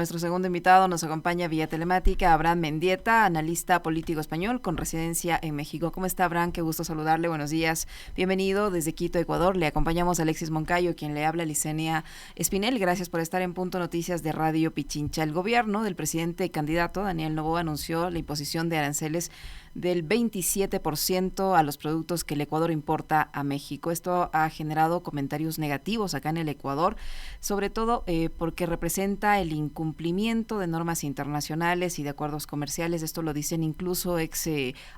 nuestro segundo invitado. Nos acompaña vía telemática Abraham Mendieta, analista político español con residencia en México. ¿Cómo está, Abraham? Qué gusto saludarle. Buenos días. Bienvenido desde Quito, Ecuador. Le acompañamos a Alexis Moncayo, quien le habla, Licenia Espinel. Gracias por estar en Punto Noticias de Radio Pichincha. El gobierno del presidente candidato Daniel Noboa anunció la imposición de aranceles del 27% a los productos que el Ecuador importa a México. Esto ha generado comentarios negativos acá en el Ecuador, sobre todo porque representa el incumplimiento de normas internacionales y de acuerdos comerciales. Esto lo dicen incluso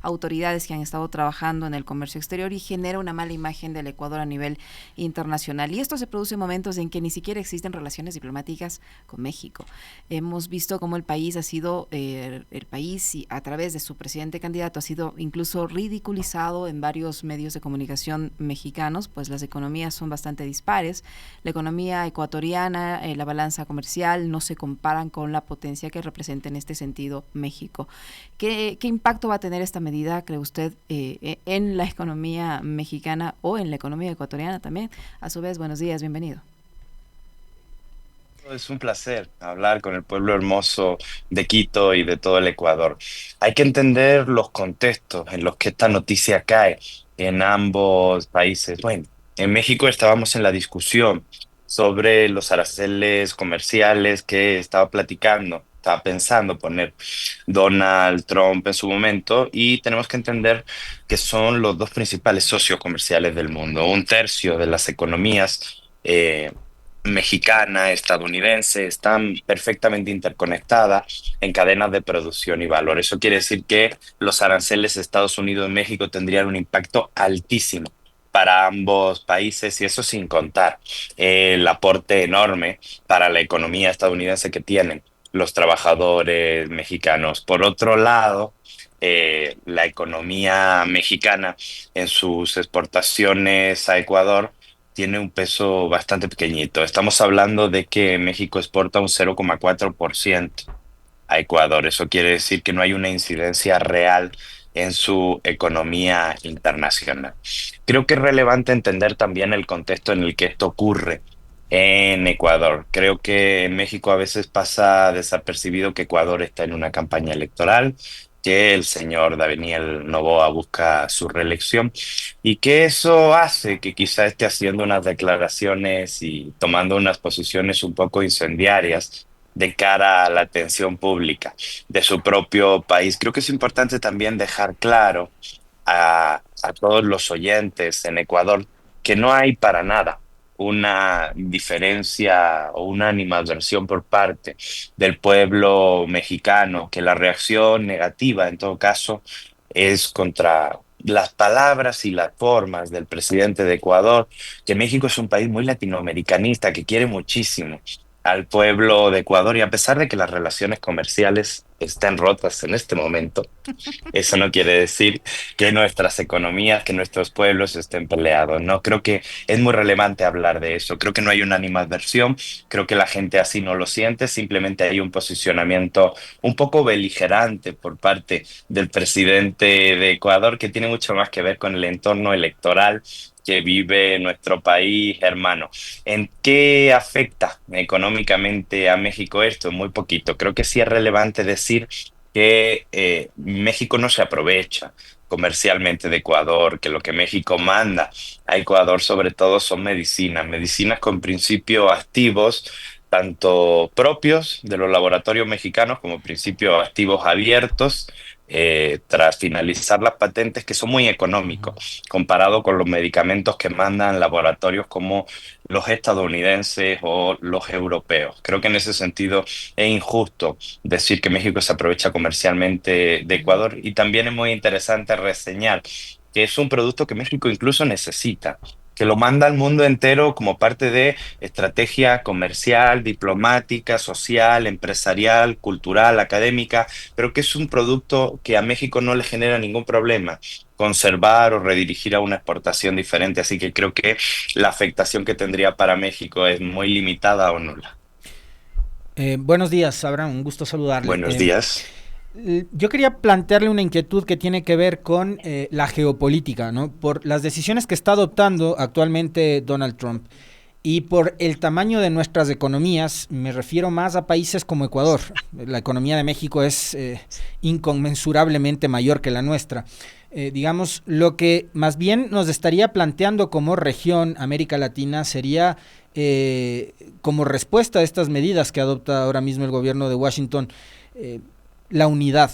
autoridades que han estado trabajando en el comercio exterior, y genera una mala imagen del Ecuador a nivel internacional. Y esto se produce en momentos en que ni siquiera existen relaciones diplomáticas con México. Hemos visto cómo el país ha sido, el país, y a través de su presidente candidato, ha sido incluso ridiculizado en varios medios de comunicación mexicanos, pues las economías son bastante dispares. La economía ecuatoriana, la balanza comercial no se comparan con la potencia que representa en este sentido México. ¿Qué impacto va a tener esta medida, cree usted, en la economía mexicana o en la economía ecuatoriana también? A su vez, buenos días, bienvenido. Es un placer hablar con el pueblo hermoso de Quito y de todo el Ecuador. Hay que entender los contextos en los que esta noticia cae en ambos países. Bueno, en México estábamos en la discusión sobre los aranceles comerciales que estaba pensando poner Donald Trump en su momento, y tenemos que entender que son los dos principales socios comerciales del mundo. Un tercio de las economías mexicana, estadounidense, están perfectamente interconectadas en cadenas de producción y valor. Eso quiere decir que los aranceles de Estados Unidos y México tendrían un impacto altísimo para ambos países, y eso sin contar el aporte enorme para la economía estadounidense que tienen los trabajadores mexicanos. Por otro lado, la economía mexicana en sus exportaciones a Ecuador tiene un peso bastante pequeñito. Estamos hablando de que México exporta un 0,4% a Ecuador. Eso quiere decir que no hay una incidencia real en su economía internacional. Creo que es relevante entender también el contexto en el que esto ocurre en Ecuador. Creo que en México a veces pasa desapercibido que Ecuador está en una campaña electoral, que el señor Daniel Noboa busca su reelección, y que eso hace que quizá esté haciendo unas declaraciones y tomando unas posiciones un poco incendiarias de cara a la atención pública de su propio país. Creo que es importante también dejar claro a todos los oyentes en Ecuador que no hay para nada una diferencia o una animadversión por parte del pueblo mexicano, que la reacción negativa en todo caso es contra las palabras y las formas del presidente de Ecuador, que México es un país muy latinoamericanista, que quiere muchísimo al pueblo de Ecuador, y a pesar de que las relaciones comerciales estén rotas en este momento, eso no quiere decir que nuestras economías, que nuestros pueblos estén peleados. No, creo que es muy relevante hablar de eso. Creo que no hay una animadversión, creo que la gente así no lo siente, simplemente hay un posicionamiento un poco beligerante por parte del presidente de Ecuador, que tiene mucho más que ver con el entorno electoral que vive nuestro país hermano. ¿En qué afecta económicamente a México esto? Muy poquito. Creo que sí es relevante decir que México no se aprovecha comercialmente de Ecuador, que lo que México manda a Ecuador sobre todo son medicinas, medicinas con principios activos, tanto propios de los laboratorios mexicanos como principios activos abiertos, tras finalizar las patentes, que son muy económicos comparado con los medicamentos que mandan laboratorios como los estadounidenses o los europeos. Creo que en ese sentido es injusto decir que México se aprovecha comercialmente de Ecuador, y también es muy interesante reseñar que es un producto que México incluso necesita, que lo manda al mundo entero como parte de estrategia comercial, diplomática, social, empresarial, cultural, académica, pero que es un producto que a México no le genera ningún problema conservar o redirigir a una exportación diferente, así que creo que la afectación que tendría para México es muy limitada o nula. Buenos días, Abraham, un gusto saludarle. Buenos días. Yo quería plantearle una inquietud que tiene que ver con la geopolítica, ¿no? Por las decisiones que está adoptando actualmente Donald Trump. Y por el tamaño de nuestras economías, me refiero más a países como Ecuador. La economía de México es inconmensurablemente mayor que la nuestra. Digamos, lo que más bien nos estaría planteando como región América Latina sería, como respuesta a estas medidas que adopta ahora mismo el gobierno de Washington, la unidad.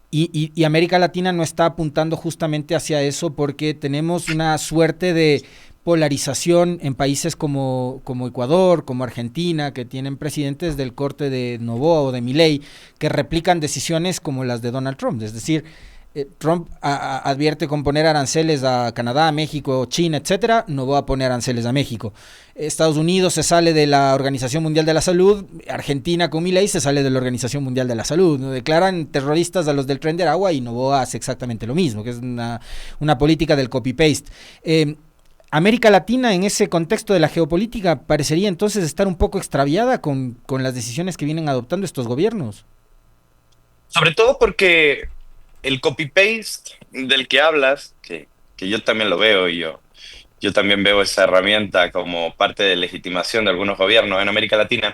Y América Latina no está apuntando justamente hacia eso porque tenemos una suerte de polarización en países como Ecuador, como Argentina, que tienen presidentes del corte de Noboa o de Milei, que replican decisiones como las de Donald Trump. Es decir, Trump advierte con poner aranceles a Canadá, México, China, etcétera, no va a poner aranceles a México. Estados Unidos se sale de la Organización Mundial de la Salud, Argentina con Milei se sale de la Organización Mundial de la Salud, ¿no? Declaran terroristas a los del Tren de Aragua y Noboa hace exactamente lo mismo, que es una política del copy-paste. América Latina en ese contexto de la geopolítica parecería entonces estar un poco extraviada con las decisiones que vienen adoptando estos gobiernos. Sobre todo porque el copy-paste del que hablas, que yo también lo veo y yo también veo esa herramienta como parte de legitimación de algunos gobiernos en América Latina,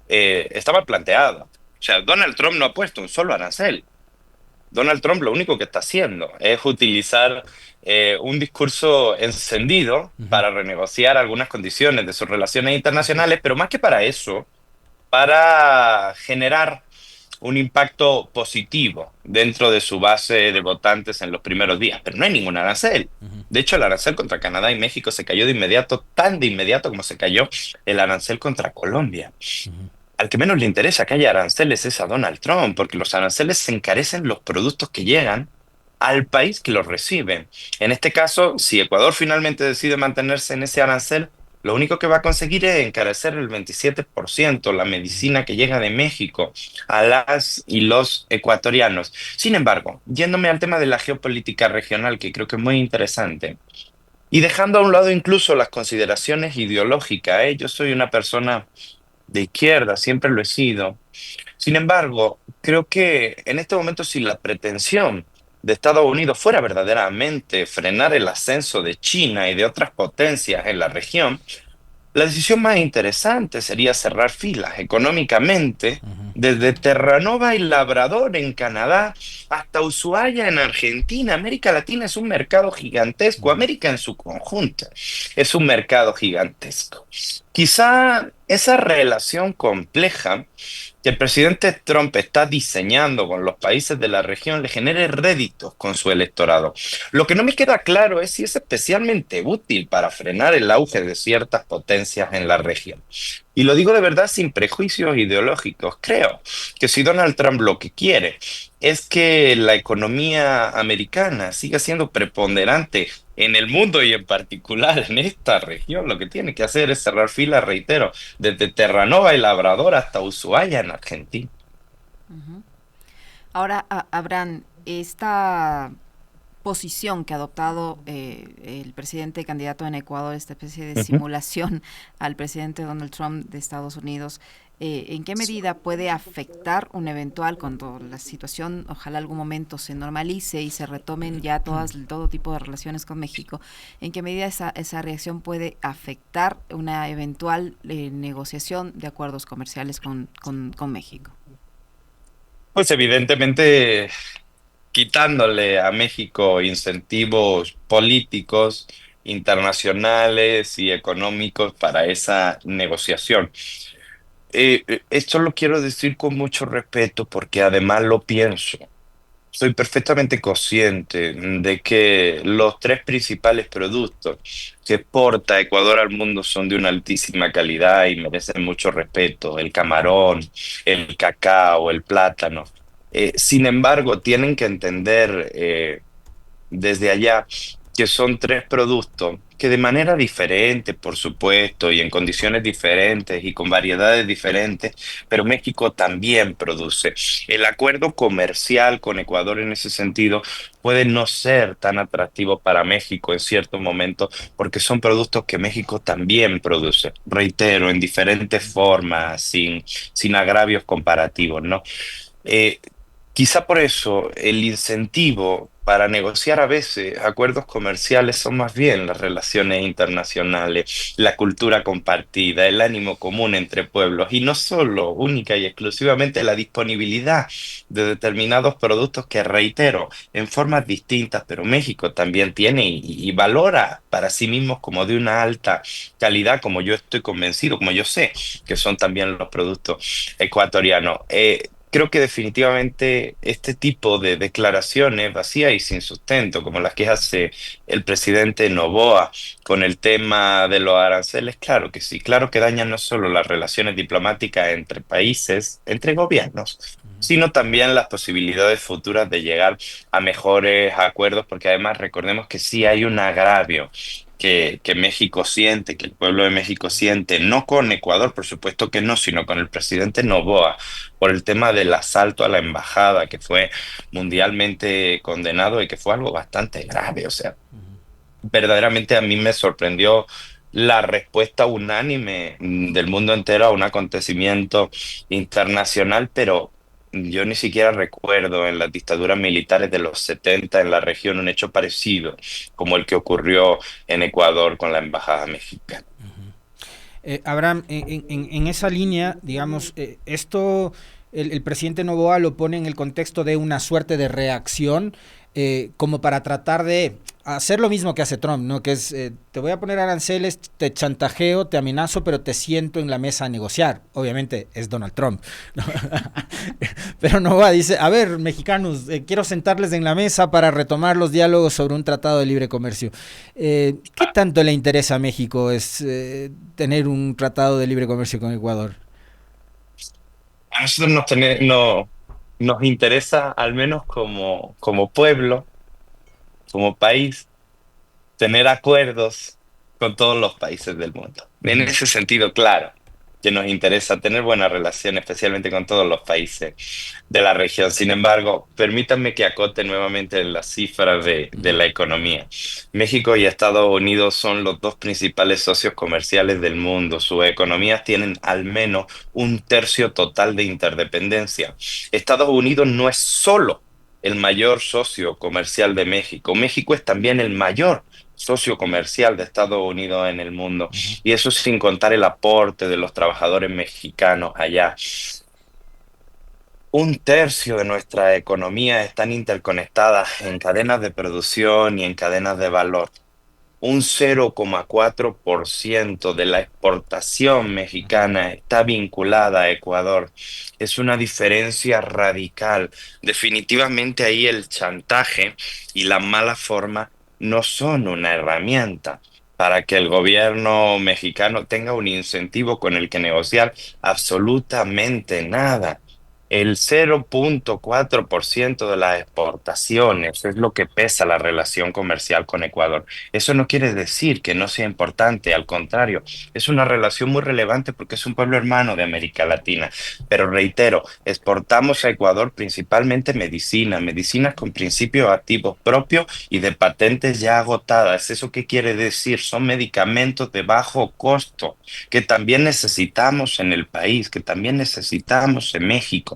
está mal planteado. O sea, Donald Trump no ha puesto un solo arancel. Donald Trump lo único que está haciendo es utilizar un discurso encendido para renegociar algunas condiciones de sus relaciones internacionales, pero más que para eso, para generar un impacto positivo dentro de su base de votantes en los primeros días. Pero no hay ningún arancel. De hecho, el arancel contra Canadá y México se cayó de inmediato, tan de inmediato como se cayó el arancel contra Colombia. Al que menos le interesa que haya aranceles es a Donald Trump, porque los aranceles se encarecen los productos que llegan al país que los recibe. En este caso, si Ecuador finalmente decide mantenerse en ese arancel, lo único que va a conseguir es encarecer el 27% la medicina que llega de México a las y los ecuatorianos. Sin embargo, yéndome al tema de la geopolítica regional, que creo que es muy interesante, y dejando a un lado incluso las consideraciones ideológicas, yo soy una persona de izquierda, siempre lo he sido. Sin embargo, creo que en este momento, si la pretensión de Estados Unidos fuera verdaderamente frenar el ascenso de China y de otras potencias en la región, la decisión más interesante sería cerrar filas económicamente desde Terranova y Labrador en Canadá hasta Ushuaia en Argentina. América Latina es un mercado gigantesco. América en su conjunto es un mercado gigantesco. Quizá esa relación compleja que el presidente Trump está diseñando con los países de la región le genere réditos con su electorado. Lo que no me queda claro es si es especialmente útil para frenar el auge de ciertas potencias en la región. Y lo digo de verdad sin prejuicios ideológicos. Creo que si Donald Trump lo que quiere es que la economía americana siga siendo preponderante en el mundo y en particular en esta región, lo que tiene que hacer es cerrar filas, reitero, desde Terranova y Labrador hasta Ushuaia en Argentina. Ahora, Abraham, esta posición que ha adoptado el presidente candidato en Ecuador, esta especie de simulación al presidente Donald Trump de Estados Unidos, ¿en qué medida puede afectar un eventual, cuando la situación ojalá algún momento se normalice y se retomen ya todo tipo de relaciones con México? ¿En qué medida esa reacción puede afectar una eventual negociación de acuerdos comerciales con México? Pues evidentemente quitándole a México incentivos políticos, internacionales y económicos para esa negociación. Esto lo quiero decir con mucho respeto porque además lo pienso. Soy perfectamente consciente de que los tres principales productos que exporta Ecuador al mundo son de una altísima calidad y merecen mucho respeto: el camarón, el cacao, el plátano. Sin embargo, tienen que entender desde allá que son tres productos que de manera diferente, por supuesto, y en condiciones diferentes y con variedades diferentes, pero México también produce. El acuerdo comercial con Ecuador en ese sentido puede no ser tan atractivo para México en ciertos momentos porque son productos que México también produce. Reitero, en diferentes formas, sin agravios comparativos, ¿no? Eh, Quizá por eso el incentivo para negociar a veces acuerdos comerciales son más bien las relaciones internacionales, la cultura compartida, el ánimo común entre pueblos y no solo única y exclusivamente la disponibilidad de determinados productos que, reitero, en formas distintas, pero México también tiene y valora para sí mismos como de una alta calidad, como yo estoy convencido, como yo sé que son también los productos ecuatorianos. Creo que definitivamente este tipo de declaraciones vacías y sin sustento, como las que hace el presidente Noboa con el tema de los aranceles, claro que sí, claro que dañan no solo las relaciones diplomáticas entre países, entre gobiernos, sino también las posibilidades futuras de llegar a mejores acuerdos, porque además recordemos que sí hay un agravio. Que México siente, que el pueblo de México siente, no con Ecuador, por supuesto que no, sino con el presidente Noboa, por el tema del asalto a la embajada, que fue mundialmente condenado y que fue algo bastante grave. O sea, verdaderamente a mí me sorprendió la respuesta unánime del mundo entero a un acontecimiento internacional, pero yo ni siquiera recuerdo en las dictaduras militares de los 70 en la región un hecho parecido como el que ocurrió en Ecuador con la embajada mexicana. Abraham, en esa línea, digamos, esto el presidente Noboa lo pone en el contexto de una suerte de reacción, como para tratar de hacer lo mismo que hace Trump, ¿no? Que es, te voy a poner aranceles, te chantajeo, te amenazo, pero te siento en la mesa a negociar. Obviamente es Donald Trump, ¿no? Pero Noboa dice, a ver, mexicanos, quiero sentarles en la mesa para retomar los diálogos sobre un tratado de libre comercio. ¿Qué tanto le interesa a México tener un tratado de libre comercio con Ecuador? A nosotros nos interesa, al menos como pueblo, como país, tener acuerdos con todos los países del mundo. En Ujú. ese sentido, claro, que nos interesa tener buena relación, especialmente con todos los países de la región. Sin embargo, permítanme que acote nuevamente las cifras de Ujú. la economía. México y Estados Unidos son los dos principales socios comerciales del mundo. Sus economías tienen al menos un tercio total de interdependencia. Estados Unidos no es solo el mayor socio comercial de México. México es también el mayor socio comercial de Estados Unidos en el mundo. Ujú. Y eso sin contar el aporte de los trabajadores mexicanos allá. Un tercio de nuestra economía están interconectadas en cadenas de producción y en cadenas de valor. Un 0,4% de la exportación mexicana está vinculada a Ecuador. Es una diferencia radical. Definitivamente ahí el chantaje y la mala forma no son una herramienta para que el gobierno mexicano tenga un incentivo con el que negociar absolutamente nada. El 0,4% de las exportaciones es lo que pesa la relación comercial con Ecuador. Eso no quiere decir que no sea importante, al contrario, es una relación muy relevante porque es un pueblo hermano de América Latina. Pero reitero, exportamos a Ecuador principalmente medicina, medicinas con principios activos propios y de patentes ya agotadas. ¿Eso qué quiere decir? Son medicamentos de bajo costo que también necesitamos en el país, que también necesitamos en México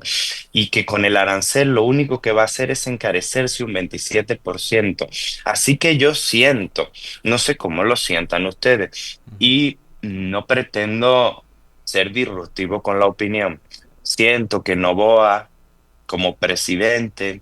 y que con el arancel lo único que va a hacer es encarecerse un 27%. Así que yo siento, no sé cómo lo sientan ustedes, y no pretendo ser disruptivo con la opinión. Siento que Noboa, como presidente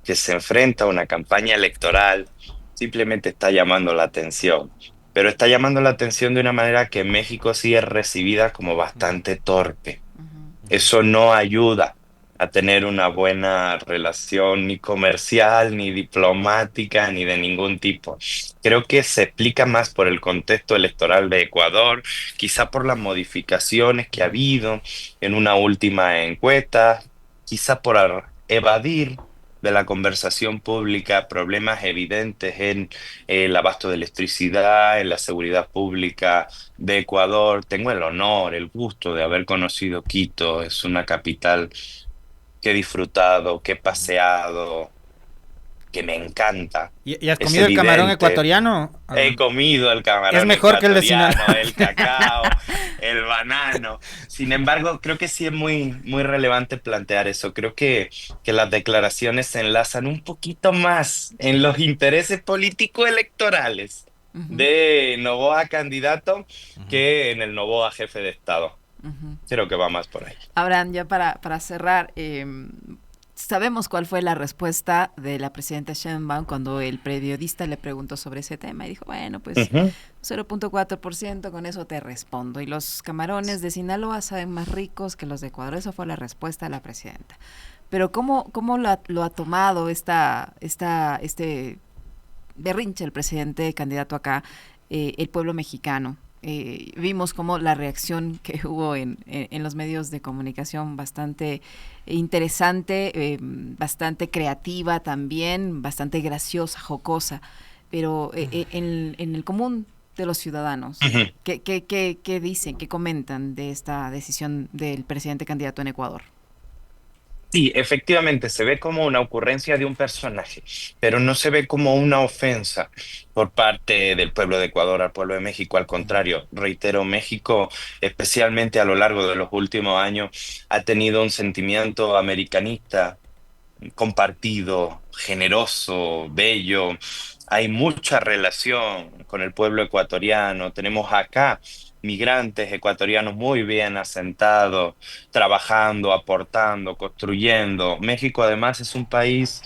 que se enfrenta a una campaña electoral, simplemente está llamando la atención. Pero está llamando la atención de una manera que en México sí es recibida como bastante torpe. Ujú. Eso no ayuda a tener una buena relación ni comercial, ni diplomática, ni de ningún tipo. Creo que se explica más por el contexto electoral de Ecuador, quizá por las modificaciones que ha habido en una última encuesta, quizá por evadir de la conversación pública problemas evidentes en el abasto de electricidad, en la seguridad pública de Ecuador. Tengo el honor, el gusto de haber conocido Quito. Es una capital que he disfrutado, que he paseado. que me encanta. ¿Y has Es comido el camarón evidente. ecuatoriano? He comido el camarón Es mejor que el de ecuatoriano, Sinaloa. el cacao, el banano. Sin embargo, creo que sí es muy relevante plantear eso. Creo que las declaraciones se enlazan un poquito más en los intereses político-electorales Ujú, de Noboa candidato Ujú. que en el Noboa jefe de Estado. ujú. Creo que va más por ahí. Abraham, ya para cerrar, sabemos cuál fue la respuesta de la presidenta Sheinbaum cuando el periodista le preguntó sobre ese tema y dijo, bueno, pues Ujú. 0.4%, con eso te respondo. Y los camarones de Sinaloa saben más ricos que los de Ecuador. Esa fue la respuesta de la presidenta. Pero ¿cómo lo ha tomado este berrinche el presidente candidato acá, el pueblo mexicano? Vimos como la reacción que hubo en los medios de comunicación bastante interesante, bastante creativa también, bastante graciosa, jocosa, pero en el común de los ciudadanos, Ujú. ¿qué dicen, qué comentan de esta decisión del presidente candidato en Ecuador? Sí, efectivamente, se ve como una ocurrencia de un personaje, pero no se ve como una ofensa por parte del pueblo de Ecuador al pueblo de México. Al contrario, reitero, México, especialmente a lo largo de los últimos años, ha tenido un sentimiento americanista compartido, generoso, bello. Hay mucha relación con el pueblo ecuatoriano. Tenemos acá migrantes ecuatorianos muy bien asentados, trabajando, aportando, construyendo. México además es un país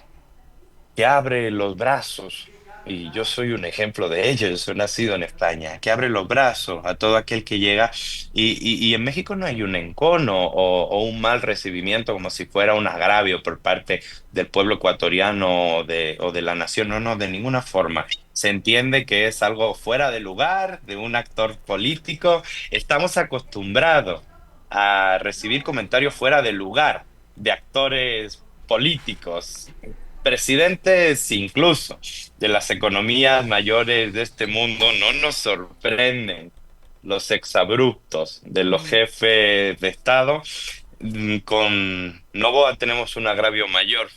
que abre los brazos, y yo soy un ejemplo de ello, yo soy nacido en España, que abre los brazos a todo aquel que llega, y en México no hay un encono o un mal recibimiento como si fuera un agravio por parte del pueblo ecuatoriano o de la nación, no, no, de ninguna forma. Se entiende que es algo fuera de lugar, de un actor político. Estamos acostumbrados a recibir comentarios fuera de lugar de actores políticos, presidentes incluso de las economías mayores de este mundo. No nos sorprenden los exabruptos de los Ujú, jefes de Estado. Con Noboa tenemos un agravio mayor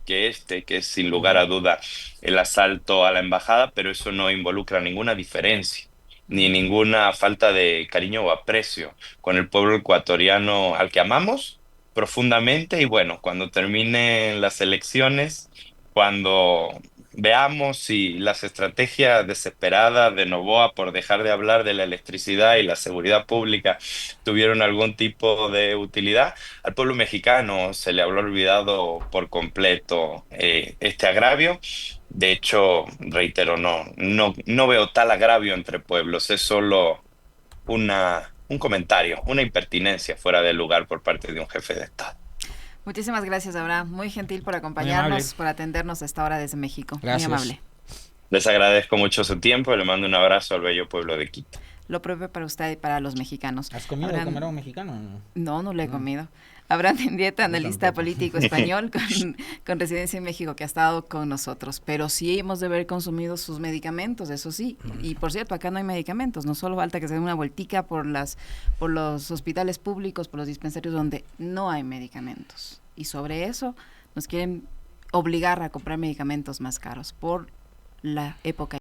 que este, que es sin lugar a Ujú. duda el asalto a la embajada, pero eso no involucra ninguna diferencia ni ujú. ninguna falta de cariño o aprecio con el pueblo ecuatoriano al que amamos profundamente. Y bueno, cuando terminen las elecciones, cuando veamos si las estrategias desesperadas de Noboa por dejar de hablar de la electricidad y la seguridad pública tuvieron algún tipo de utilidad, al pueblo mexicano se le habrá olvidado por completo este agravio. De hecho, reitero, no veo tal agravio entre pueblos, es solo un comentario, una impertinencia fuera de lugar por parte de un jefe de Estado. Muchísimas gracias, Abraham. Muy gentil por Muy amable. acompañarnos, por atendernos a esta hora desde México. Muy Gracias. amable. Les agradezco mucho su tiempo y le mando un abrazo al bello pueblo de Quito. Lo propio para usted y para los mexicanos. ¿Has comido Abraham, camarón mexicano? No. no lo he No, comido. Abraham Mendieta, yo analista tampoco. político español con residencia en México, que ha estado con nosotros. Pero sí hemos de haber consumido sus medicamentos, eso sí. Y por cierto, acá no hay medicamentos. No solo falta que se den una vueltica por los hospitales públicos, por los dispensarios donde no hay medicamentos. Y sobre eso nos quieren obligar a comprar medicamentos más caros por la época.